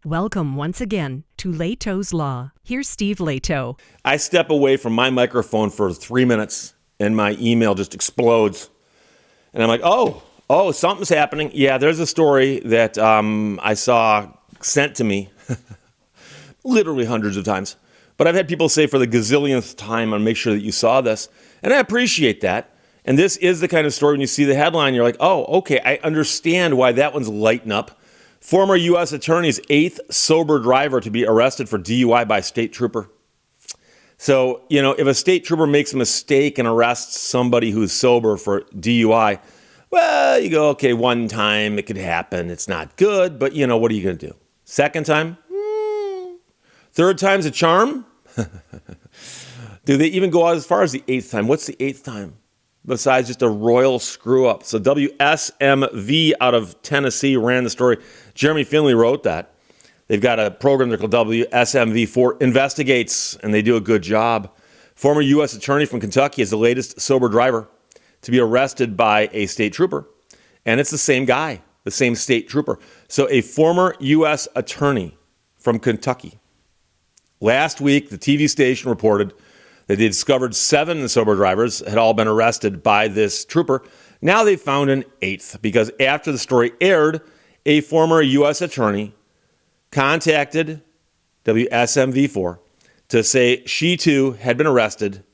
Welcome once again to Lehto's Law. Here's Steve Lehto. I step away from my microphone for 3 minutes and my email just explodes. And I'm like, oh, something's happening. Yeah, there's a story that I saw sent to me literally hundreds of times. But I've had people say for the gazillionth time, I'll make sure that you saw this. And I appreciate that. And this is the kind of story when you see the headline, you're like, oh, okay, I understand why that one's lighting up. Former U.S. Attorney's eighth sober driver to be arrested for DUI by state trooper. So, if a state trooper makes a mistake and arrests somebody who's sober for DUI, well, you go, okay, one time it could happen. It's not good, but, what are you going to do? Second time? Third time's a charm? Do they even go out as far as the eighth time? What's the eighth time? Besides just a royal screw-up. So WSMV out of Tennessee ran the story. Jeremy Finley wrote that. They've got a program they're called WSMV4 Investigates, and they do a good job. Former U.S. attorney from Kentucky is the latest sober driver to be arrested by a state trooper. And it's the same guy, the same state trooper. So a former U.S. attorney from Kentucky. Last week, the TV station reported that they discovered 7 sober drivers had all been arrested by this trooper. Now they found an 8th because after the story aired, a former U.S. attorney contacted WSMV4 to say she too had been arrested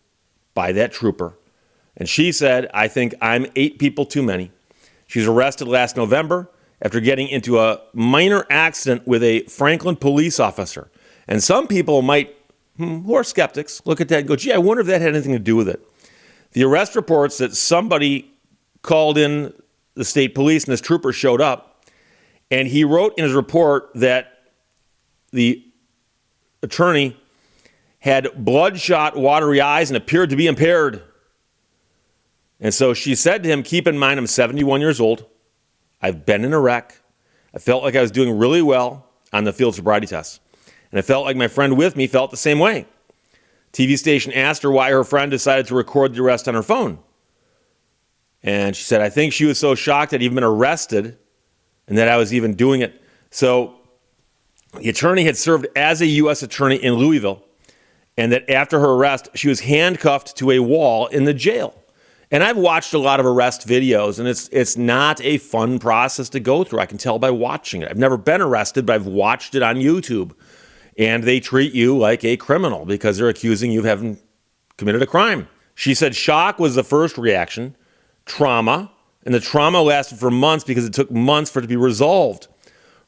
by that trooper. And she said, I think I'm 8 people too many. She was arrested last November after getting into a minor accident with a Franklin police officer. And some people might who are skeptics, look at that and go, gee, I wonder if that had anything to do with it. The arrest reports that somebody called in the state police and this trooper showed up, and he wrote in his report that the attorney had bloodshot, watery eyes and appeared to be impaired. And so she said to him, keep in mind, I'm 71 years old. I've been in a wreck. I felt like I was doing really well on the field sobriety test. And I felt like my friend with me felt the same way. TV station asked her why her friend decided to record the arrest on her phone. And she said, I think she was so shocked that I'd even been arrested and that I was even doing it. So the attorney had served as a U.S. attorney in Louisville, and that after her arrest, she was handcuffed to a wall in the jail. And I've watched a lot of arrest videos, and it's not a fun process to go through. I can tell by watching it. I've never been arrested, but I've watched it on YouTube. And they treat you like a criminal because they're accusing you of having committed a crime. She said shock was the first reaction, trauma, and the trauma lasted for months because it took months for it to be resolved.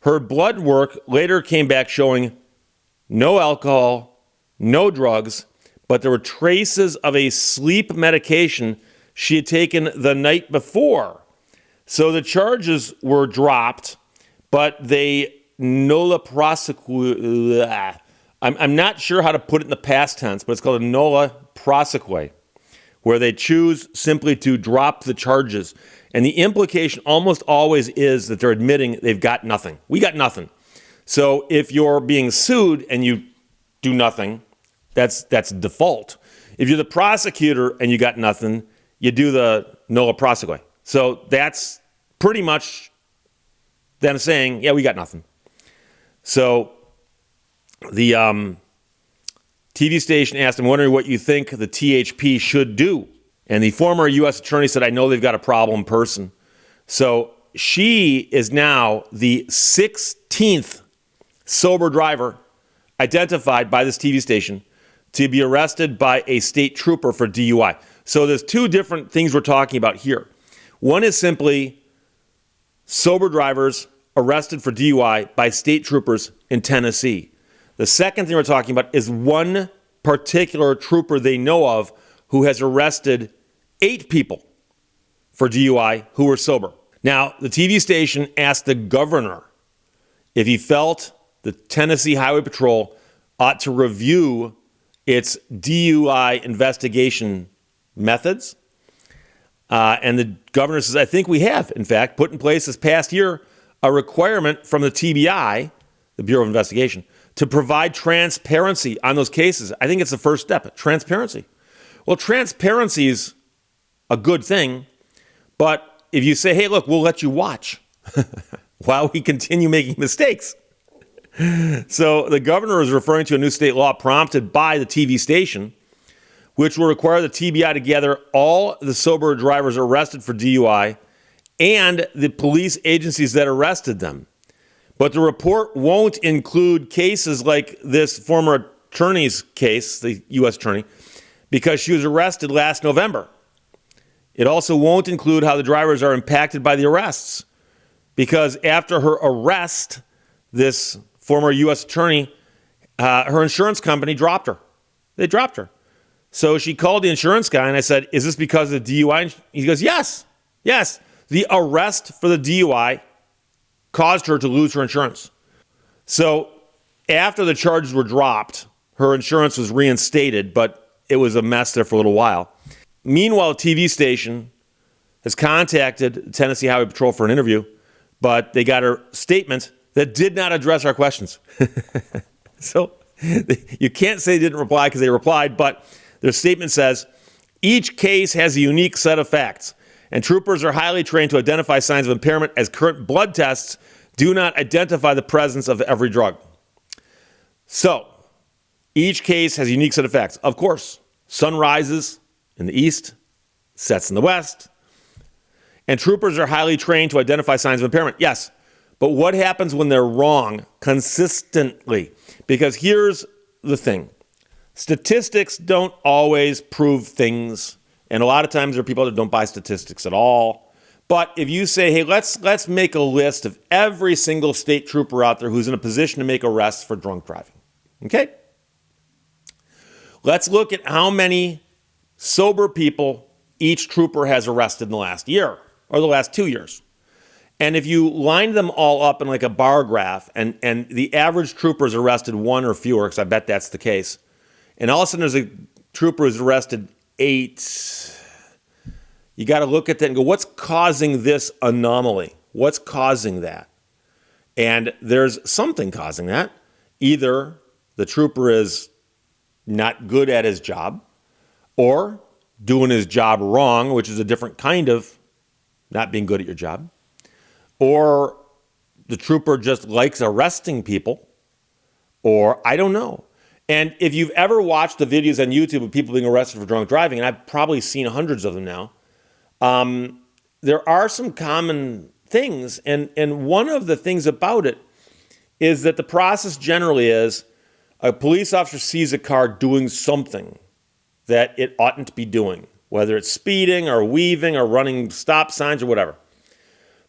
Her blood work later came back showing no alcohol, no drugs, but there were traces of a sleep medication she had taken the night before. So the charges were dropped, but they nolla prosequi. I'm not sure how to put it in the past tense, but it's called a nolla prosequi, where they choose simply to drop the charges. And the implication almost always is that they're admitting they've got nothing. We got nothing. So if you're being sued and you do nothing, that's default. If you're the prosecutor and you got nothing, you do the nolla prosequi. So that's pretty much them saying, yeah, we got nothing. So the TV station asked, I'm wondering what you think the THP should do. And the former U.S. attorney said, I know they've got a problem person. So she is now the 16th sober driver identified by this TV station to be arrested by a state trooper for DUI. So there's 2 different things we're talking about here. One is simply sober drivers arrested for DUI by state troopers in Tennessee. The second thing we're talking about is one particular trooper they know of who has arrested 8 people for DUI who were sober. Now, the TV station asked the governor if he felt the Tennessee Highway Patrol ought to review its DUI investigation methods. And the governor says, I think we have, in fact, put in place this past year a requirement from the TBI, the Bureau of Investigation, to provide transparency on those cases. I think it's the first step, transparency. Well, transparency is a good thing, but if you say, hey, look, we'll let you watch while we continue making mistakes, So the governor is referring to a new state law prompted by the TV station, which will require the TBI to gather all the sober drivers arrested for DUI and the police agencies that arrested them. But the report won't include cases like this former attorney's case, the U.S. attorney, because she was arrested last November. It also won't include how the drivers are impacted by the arrests, because after her arrest, this former U.S. attorney, her insurance company dropped her. They dropped her. So she called the insurance guy, and I said, is this because of the DUI? He goes, yes. The arrest for the DUI caused her to lose her insurance. So after the charges were dropped, her insurance was reinstated, but it was a mess there for a little while. Meanwhile, the TV station has contacted Tennessee Highway Patrol for an interview, but they got her statement that did not address our questions. So you can't say they didn't reply because they replied, but their statement says, each case has a unique set of facts, and troopers are highly trained to identify signs of impairment, as current blood tests do not identify the presence of every drug. So each case has a unique set of facts. Of course, sun rises in the east, sets in the west, and troopers are highly trained to identify signs of impairment. Yes, but what happens when they're wrong consistently? Because here's the thing. Statistics don't always prove things, and a lot of times there are people that don't buy statistics at all. But if you say, hey, let's make a list of every single state trooper out there who's in a position to make arrests for drunk driving, okay? Let's look at how many sober people each trooper has arrested in the last year or the last 2 years. And if you line them all up in like a bar graph, and the average trooper is arrested one or fewer, because I bet that's the case, and all of a sudden there's a trooper who's arrested 8, you got to look at that and go, what's causing this anomaly? What's causing that? And there's something causing that. Either the trooper is not good at his job, or doing his job wrong, which is a different kind of not being good at your job, or the trooper just likes arresting people, or I don't know. And if you've ever watched the videos on YouTube of people being arrested for drunk driving, and I've probably seen hundreds of them now, there are some common things. And one of the things about it is that the process generally is a police officer sees a car doing something that it oughtn't to be doing, whether it's speeding or weaving or running stop signs or whatever.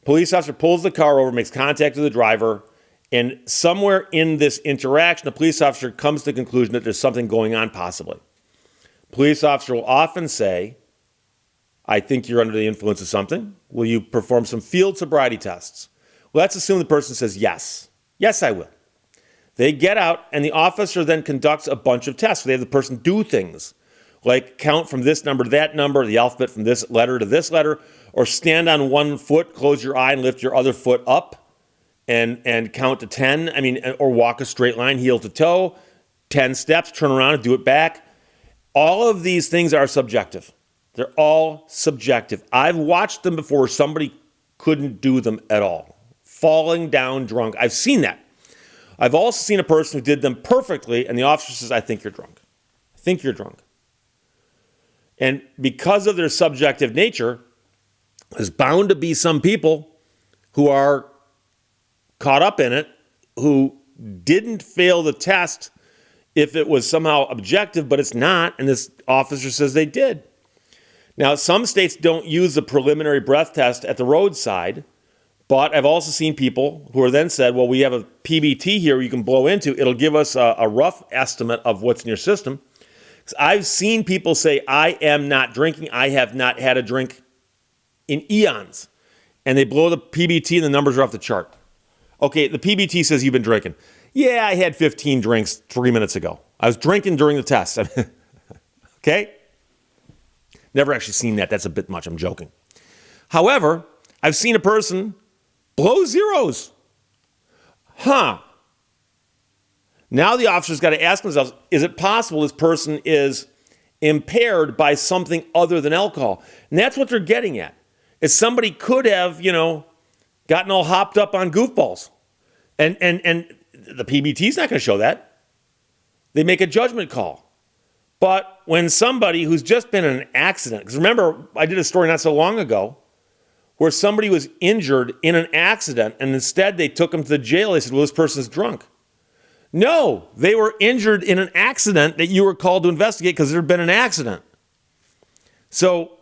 Police officer pulls the car over, makes contact with the driver, and somewhere in this interaction, the police officer comes to the conclusion that there's something going on possibly. Police officer will often say, I think you're under the influence of something. Will you perform some field sobriety tests? Well, let's assume the person says yes. Yes, I will. They get out, and the officer then conducts a bunch of tests. They have the person do things like count from this number to that number, the alphabet from this letter to this letter, or stand on one foot, close your eye, and lift your other foot up and count to 10. Or walk a straight line, heel to toe, 10 steps, turn around and do it back. All of these things are subjective. They're all subjective. I've watched them before where somebody couldn't do them at all. Falling down drunk. I've seen that. I've also seen a person who did them perfectly, and the officer says, I think you're drunk. I think you're drunk. And because of their subjective nature, there's bound to be some people who are caught up in it, who didn't fail the test if it was somehow objective, but it's not, and this officer says they did. Now, some states don't use the preliminary breath test at the roadside, but I've also seen people who are then said, well, we have a PBT here you can blow into. It'll give us a rough estimate of what's in your system. I've seen people say, I am not drinking. I have not had a drink in eons. And they blow the PBT and the numbers are off the chart. Okay, the PBT says you've been drinking. Yeah, I had 15 drinks 3 minutes ago. I was drinking during the test. Okay? Never actually seen that. That's a bit much. I'm joking. However, I've seen a person blow zeros. Now the officer's got to ask themselves, is it possible this person is impaired by something other than alcohol? And that's what they're getting at. Is somebody could have, gotten all hopped up on goofballs. And the PBT is not going to show that. They make a judgment call. But when somebody who's just been in an accident, because remember, I did a story not so long ago where somebody was injured in an accident and instead they took them to the jail. They said, well, this person's drunk. No, they were injured in an accident that you were called to investigate because there had been an accident. So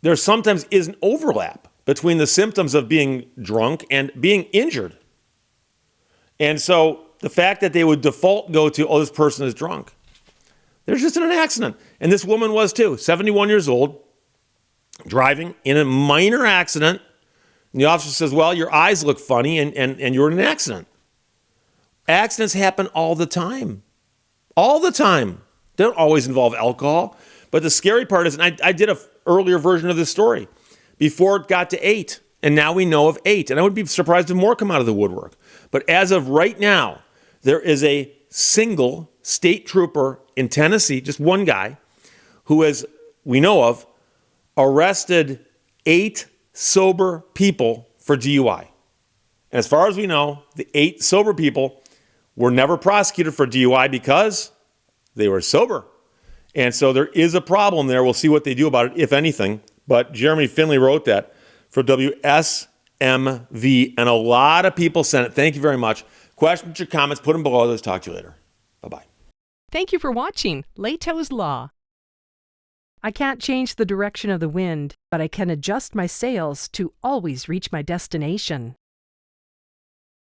there sometimes is an overlap between the symptoms of being drunk and being injured. And so the fact that they would default go to, oh, this person is drunk. They're just in an accident. And this woman was too, 71 years old, driving in a minor accident. And the officer says, well, your eyes look funny and you're in an accident. Accidents happen all the time. All the time. They don't always involve alcohol. But the scary part is, and I did an earlier version of this story before it got to 8. And now we know of 8. And I would be surprised if more come out of the woodwork. But as of right now, there is a single state trooper in Tennessee, just one guy, who has, we know of, arrested 8 sober people for DUI. And as far as we know, the 8 sober people were never prosecuted for DUI because they were sober. And so there is a problem there. We'll see what they do about it, if anything. But Jeremy Finley wrote that for WSMV, and a lot of people sent it. Thank you very much. Questions or comments, put them below. Let's talk to you later. Bye-bye. Thank you for watching Lehto's Law. I can't change the direction of the wind, but I can adjust my sails to always reach my destination.